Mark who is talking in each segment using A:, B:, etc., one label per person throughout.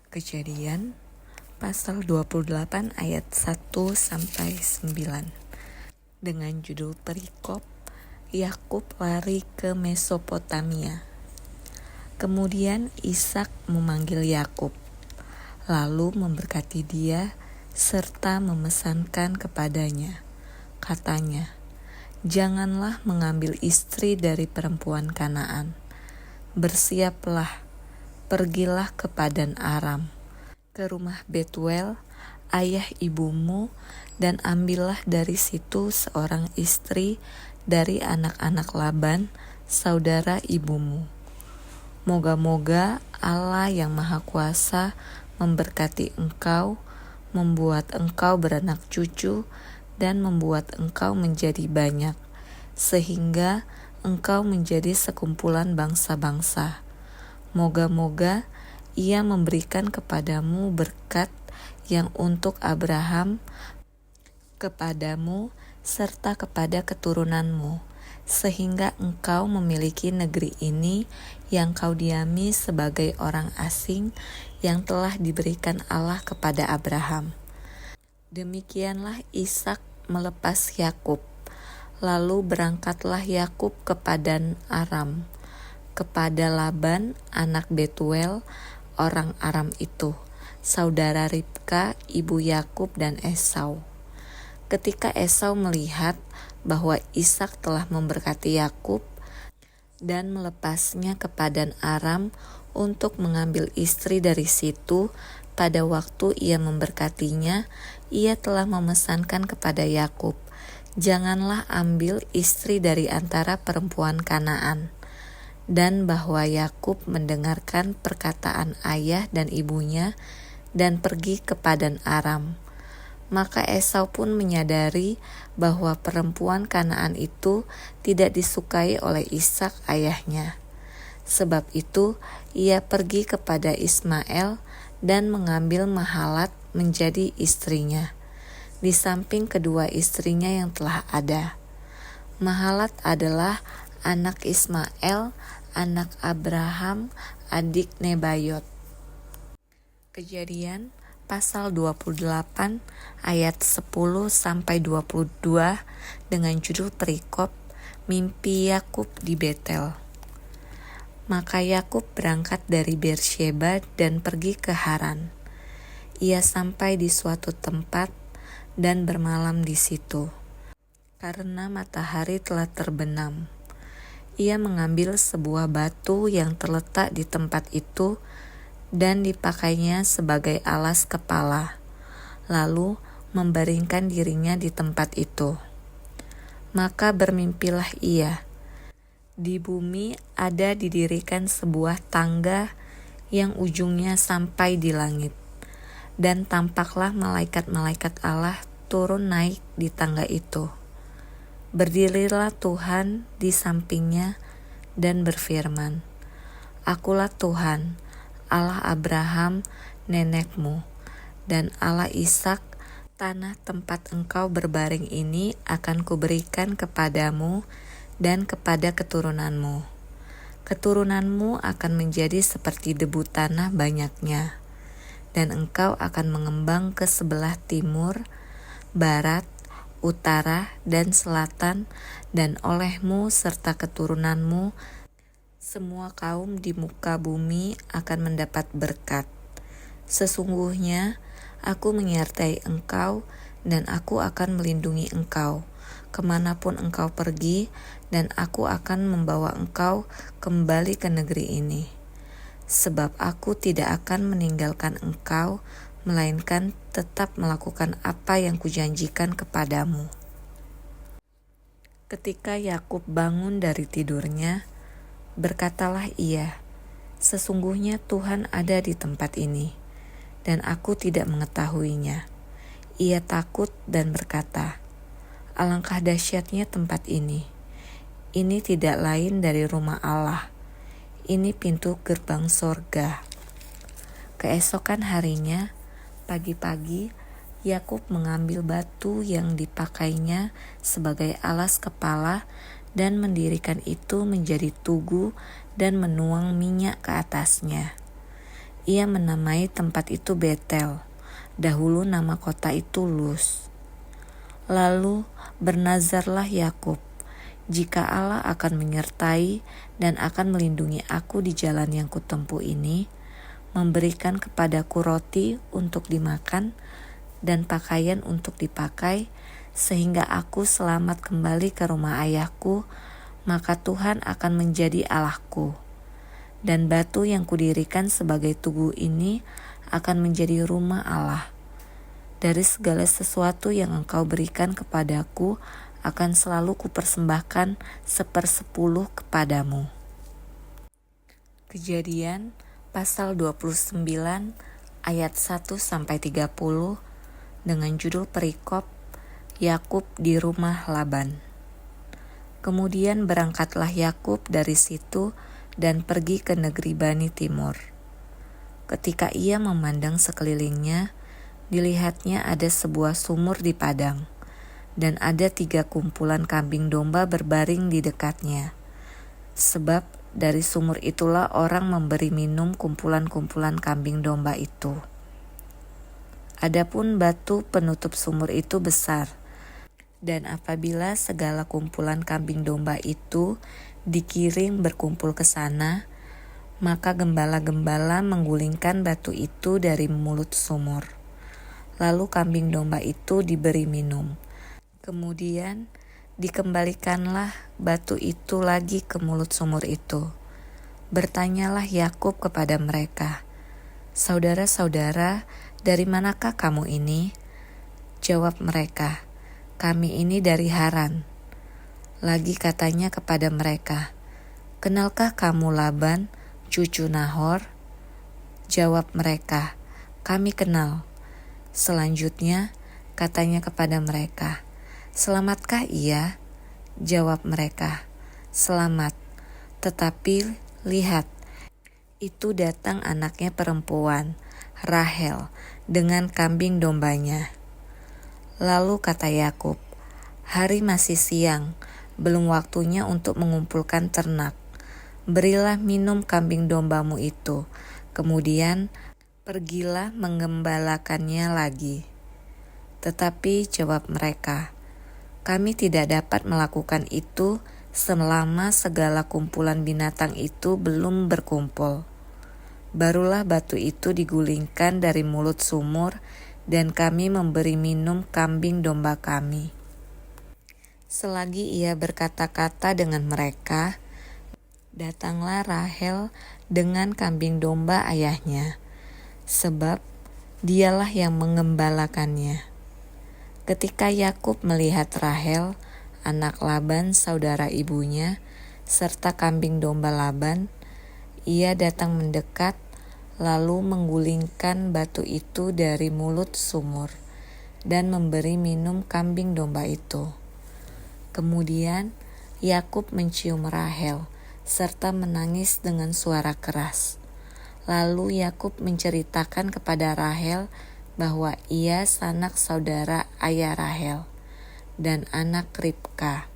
A: Kejadian pasal 28 ayat 1-9 dengan judul perikop Yakub lari ke Mesopotamia. Kemudian Ishak memanggil Yakub, lalu memberkati dia serta memesankan kepadanya. Katanya, "Janganlah mengambil istri dari perempuan Kanaan. Bersiaplah, pergilah ke Padan Aram, ke rumah Betuel, ayah ibumu, dan ambillah dari situ seorang istri dari anak-anak Laban, saudara ibumu. Moga-moga Allah yang Maha Kuasa memberkati engkau, membuat engkau beranak cucu, dan membuat engkau menjadi banyak, sehingga engkau menjadi sekumpulan bangsa-bangsa. Moga-moga Ia memberikan kepadamu berkat yang untuk Abraham, kepadamu, serta kepada keturunanmu, sehingga engkau memiliki negeri ini yang kau diami sebagai orang asing yang telah diberikan Allah kepada Abraham." Demikianlah Ishak melepas Yakub. Lalu berangkatlah Yakub ke Padan Aram, kepada Laban anak Betuel, orang Aram itu, saudara Ribka, ibu Yakub dan Esau. Ketika Esau melihat bahwa Ishak telah memberkati Yakub dan melepasnya ke Padan Aram untuk mengambil istri dari situ, pada waktu ia memberkatinya, ia telah memesankan kepada Yakub, "Janganlah ambil istri dari antara perempuan Kanaan." Dan bahwa Yakub mendengarkan perkataan ayah dan ibunya dan pergi ke Padan Aram. Maka Esau pun menyadari bahwa perempuan Kanaan itu tidak disukai oleh Ishak ayahnya. Sebab itu ia pergi kepada Ismael dan mengambil Mahalat menjadi istrinya, di samping kedua istrinya yang telah ada. Mahalat adalah anak Ismael, anak Abraham, adik Nebayot. Kejadian pasal 28 ayat 10-22 dengan judul perikop mimpi Yakub di Betel. Maka Yakub berangkat dari Beersheba dan pergi ke Haran. Ia sampai di suatu tempat dan bermalam di situ, karena matahari telah terbenam. Ia mengambil sebuah batu yang terletak di tempat itu dan dipakainya sebagai alas kepala, lalu membaringkan dirinya di tempat itu. Maka bermimpilah ia. Di bumi ada didirikan sebuah tangga yang ujungnya sampai di langit, dan tampaklah malaikat-malaikat Allah turun naik di tangga itu. Berdirilah Tuhan di sampingnya dan berfirman, "Akulah Tuhan, Allah Abraham nenekmu, dan Allah Ishak. Tanah tempat engkau berbaring ini akan kuberikan kepadamu dan kepada keturunanmu. Keturunanmu akan menjadi seperti debu tanah banyaknya, dan engkau akan mengembang ke sebelah timur, barat, utara, dan selatan, dan olehmu serta keturunanmu semua kaum di muka bumi akan mendapat berkat. Sesungguhnya aku menyertai engkau, dan aku akan melindungi engkau kemanapun engkau pergi, dan aku akan membawa engkau kembali ke negeri ini. Sebab aku tidak akan meninggalkan engkau, melainkan tetap melakukan apa yang kujanjikan kepadamu." Ketika Yakub bangun dari tidurnya, berkatalah ia, "Sesungguhnya Tuhan ada di tempat ini, dan aku tidak mengetahuinya." Ia takut dan berkata, "Alangkah dahsyatnya tempat ini. Ini tidak lain dari rumah Allah. Ini pintu gerbang sorga." Keesokan harinya, pagi-pagi, Yakub mengambil batu yang dipakainya sebagai alas kepala dan mendirikan itu menjadi tugu dan menuang minyak ke atasnya. ia menamai tempat itu Betel. Dahulu nama kota itu Luz. Lalu bernazarlah Yakub, jika Allah akan menyertai dan akan melindungi aku di jalan yang kutempuh ini, memberikan kepadaku roti untuk dimakan dan pakaian untuk dipakai, sehingga aku selamat kembali ke rumah ayahku, maka Tuhan akan menjadi Allahku. Dan batu yang kudirikan sebagai tugu ini akan menjadi rumah Allah. Dari segala sesuatu yang engkau berikan kepadaku akan selalu kupersembahkan 1/10 kepadamu. Kejadian pasal 29 ayat 1-30 dengan judul perikop Yakub di rumah Laban. Kemudian berangkatlah Yakub dari situ dan pergi ke negeri Bani Timur. Ketika ia memandang sekelilingnya, dilihatnya ada sebuah sumur di padang, dan ada 3 kumpulan kambing domba berbaring di dekatnya. Sebab dari sumur itulah orang memberi minum kumpulan-kumpulan kambing domba itu. Adapun batu penutup sumur itu besar, dan apabila segala kumpulan kambing domba itu dikirim berkumpul ke sana, maka gembala-gembala menggulingkan batu itu dari mulut sumur. Lalu kambing domba itu diberi minum. Kemudian dikembalikanlah batu itu lagi ke mulut sumur itu. Bertanyalah Yakub kepada mereka, "Saudara-saudara, dari manakah kamu ini?" Jawab mereka, "Kami ini dari Haran." Lagi katanya kepada mereka, "Kenalkah kamu Laban, cucu Nahor?" Jawab mereka, "Kami kenal." Selanjutnya katanya kepada mereka, "Selamatkah ia?" Jawab mereka, "Selamat." Tetapi lihat, itu datang anaknya perempuan, Rahel, dengan kambing dombanya. Lalu kata Yakub, "Hari masih siang, belum waktunya untuk mengumpulkan ternak. Berilah minum kambing dombamu itu, kemudian pergilah menggembalakannya lagi." Tetapi jawab mereka, "Kami tidak dapat melakukan itu selama segala kumpulan binatang itu belum berkumpul." Barulah batu itu digulingkan dari mulut sumur, dan kami memberi minum kambing domba kami. Selagi ia berkata-kata dengan mereka, datanglah Rahel dengan kambing domba ayahnya, sebab dialah yang mengembalakannya. Ketika Yakub melihat Rahel, anak Laban saudara ibunya, serta kambing domba Laban, ia datang mendekat, lalu menggulingkan batu itu dari mulut sumur, dan memberi minum kambing domba itu. Kemudian Yakub mencium Rahel, serta menangis dengan suara keras. Lalu Yakub menceritakan kepada Rahel bahwa ia sanak saudara ayah Rahel dan anak Ribka.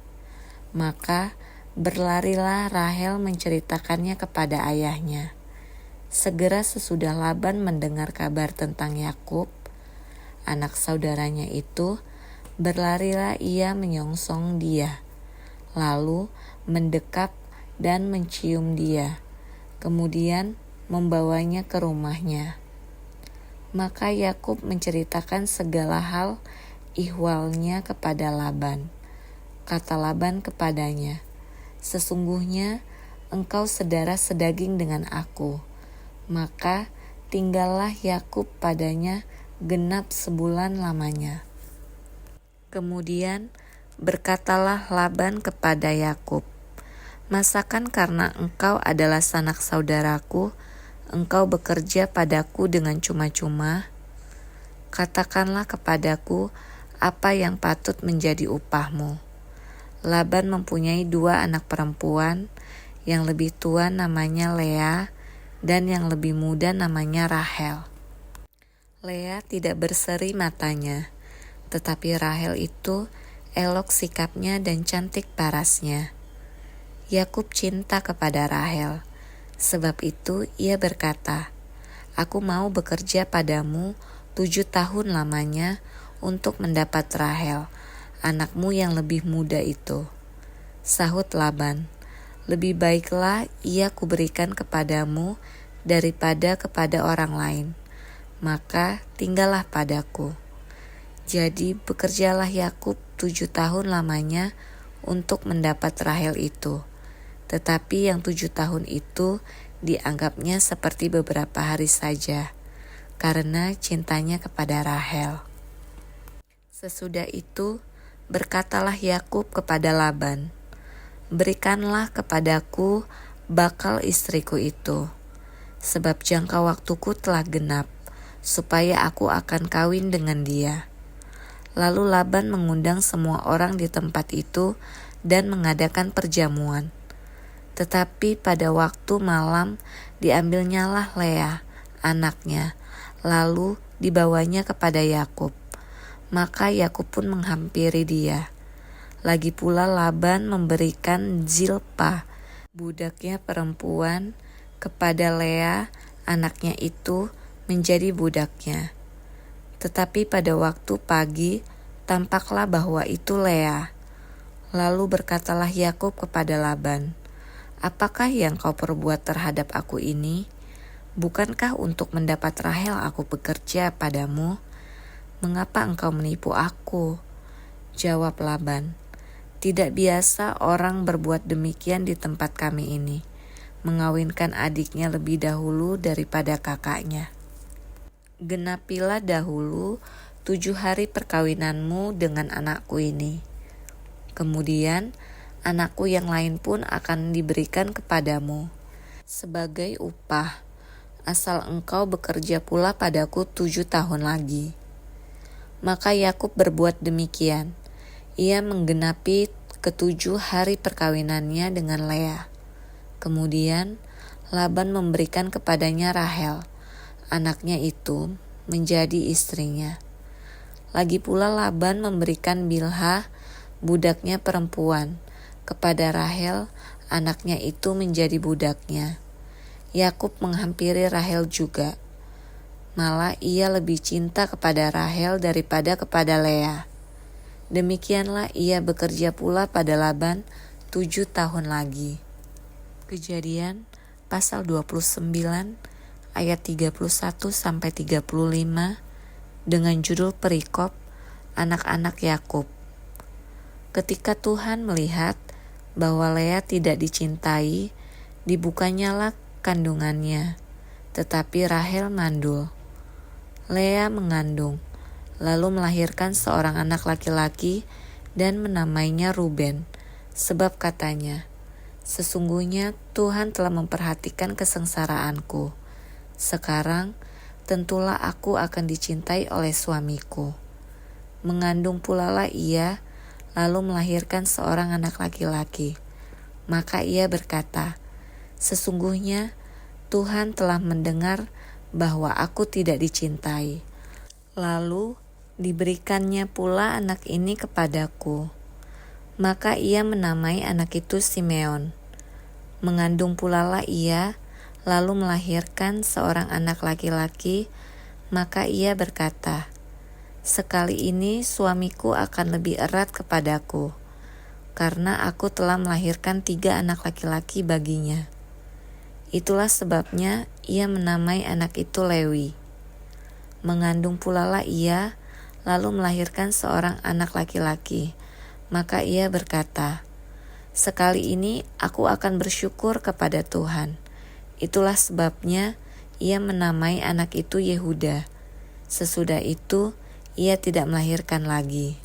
A: Maka berlarilah Rahel menceritakannya kepada ayahnya. Segera sesudah Laban mendengar kabar tentang Yakub, anak saudaranya itu, berlarilah ia menyongsong dia, lalu mendekap dan mencium dia, kemudian membawanya ke rumahnya. Maka Yakub menceritakan segala hal ihwalnya kepada Laban. Kata Laban kepadanya, "Sesungguhnya engkau sedara sedaging dengan aku." Maka tinggallah Yakub padanya genap sebulan lamanya. Kemudian berkatalah Laban kepada Yakub, "Masakan karena engkau adalah sanak saudaraku, engkau bekerja padaku dengan cuma-cuma? Katakanlah kepadaku apa yang patut menjadi upahmu." Laban mempunyai 2 anak perempuan, yang lebih tua namanya Lea, dan yang lebih muda namanya Rahel. Lea tidak berseri matanya, tetapi Rahel itu elok sikapnya dan cantik parasnya. Yakub cinta kepada Rahel, sebab itu ia berkata, Aku mau bekerja padamu 7 tahun lamanya untuk mendapat Rahel, anakmu yang lebih muda itu. Sahut Laban, lebih baiklah ia kuberikan kepadamu daripada kepada orang lain, maka tinggallah padaku. Jadi bekerjalah Yakub 7 tahun lamanya untuk mendapat Rahel itu. Tetapi yang 7 tahun itu dianggapnya seperti beberapa hari saja, karena cintanya kepada Rahel. Sesudah itu berkatalah Yakub kepada Laban, berikanlah kepadaku bakal istriku itu, sebab jangka waktuku telah genap, supaya aku akan kawin dengan dia. Lalu Laban mengundang semua orang di tempat itu dan mengadakan perjamuan. Tetapi pada waktu malam diambilnyalah Lea, anaknya, lalu dibawanya kepada Yakub. Maka Yakub pun menghampiri dia. Lagi pula Laban memberikan Zilpa, budaknya perempuan, kepada Lea, anaknya itu, menjadi budaknya. Tetapi pada waktu pagi, tampaklah bahwa itu Lea. Lalu berkatalah Yakub kepada Laban, apakah yang kau perbuat terhadap aku ini? Bukankah untuk mendapat Rahel aku bekerja padamu? Mengapa engkau menipu aku? Jawab Laban, tidak biasa orang berbuat demikian di tempat kami ini, mengawinkan adiknya lebih dahulu daripada kakaknya. Genapilah dahulu 7 hari perkawinanmu dengan anakku ini. Kemudian anakku yang lain pun akan diberikan kepadamu sebagai upah, asal engkau bekerja pula padaku 7 tahun lagi. Maka Yakub berbuat demikian. Ia menggenapi ke-7 hari perkawinannya dengan Lea. Kemudian Laban memberikan kepadanya Rahel, anaknya itu, menjadi istrinya. Lagi pula Laban memberikan Bilha, budaknya perempuan, kepada Rahel, anaknya itu, menjadi budaknya. Yakub menghampiri Rahel juga. Malah ia lebih cinta kepada Rahel daripada kepada Lea. Demikianlah ia bekerja pula pada Laban 7 tahun lagi. Kejadian pasal 29 ayat 31 sampai 35 dengan judul perikop anak-anak Yakub. Ketika Tuhan melihat bahwa Lea tidak dicintai, dibukanyalah kandungannya, tetapi Rahel mandul. Lea mengandung, lalu melahirkan seorang anak laki-laki dan menamainya Ruben, sebab katanya, sesungguhnya Tuhan telah memperhatikan kesengsaraanku. Sekarang tentulah aku akan dicintai oleh suamiku. Mengandung pula lah ia, lalu melahirkan seorang anak laki-laki. Maka ia berkata, sesungguhnya Tuhan telah mendengar bahwa aku tidak dicintai. Lalu diberikannya pula anak ini kepadaku. Maka ia menamai anak itu Simeon. Mengandung pula lah ia, lalu melahirkan seorang anak laki-laki, maka ia berkata, sekali ini suamiku akan lebih erat kepadaku, karena aku telah melahirkan 3 anak laki-laki baginya. Itulah sebabnya ia menamai anak itu Lewi. Mengandung pula lah ia, lalu melahirkan seorang anak laki-laki, maka ia berkata, sekali ini aku akan bersyukur kepada Tuhan. Itulah sebabnya ia menamai anak itu Yehuda. Sesudah itu ia tidak melahirkan lagi.